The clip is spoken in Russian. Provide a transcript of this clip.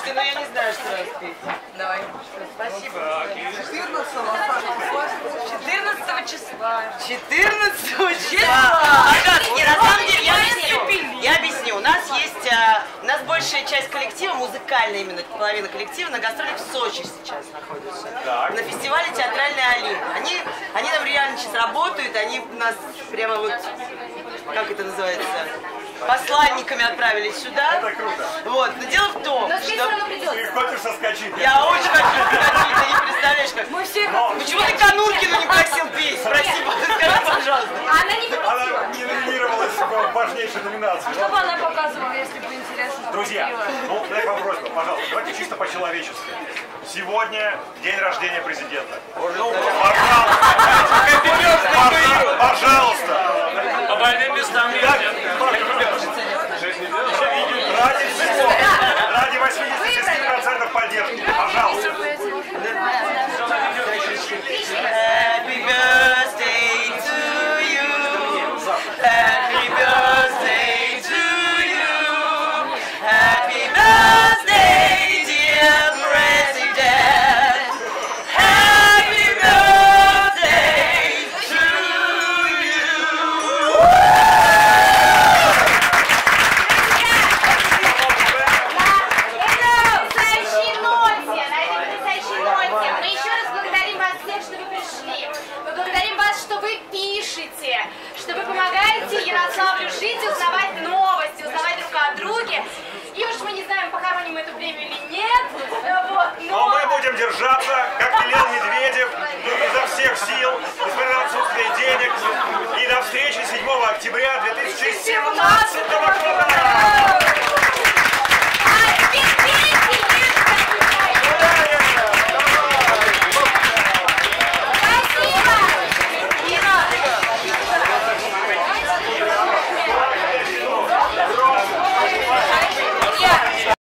Слушайте, ну я не знаю, что распеть. Давай. Спасибо. 14 числа. 14 числа. Агатки, на самом деле, я объясню. У нас есть, у нас большая часть коллектива, музыкальная именно половина коллектива, на гастролях в Сочи сейчас находится. Так. На фестивале «Театральный Олимп». Они там реально сейчас работают, они нас прямо вот, как это называется, посланниками отправились сюда. Это круто. Вот. Но дело в том, что... Ты хочешь соскочить? Я очень хочу соскочить, ты не представляешь, как... Мы все... Почему ты Конуркину не просил петь? Спроси, скажи, пожалуйста. Она не попросила. Она не номинировалась в важнейшей номинации. Что бы она показывала, если бы интересно? Друзья, ну, дай вам просьбу, пожалуйста, давайте чисто по-человечески. Сегодня день рождения президента. Ну, пожалуйста. Пожалуйста. По больным местам Ради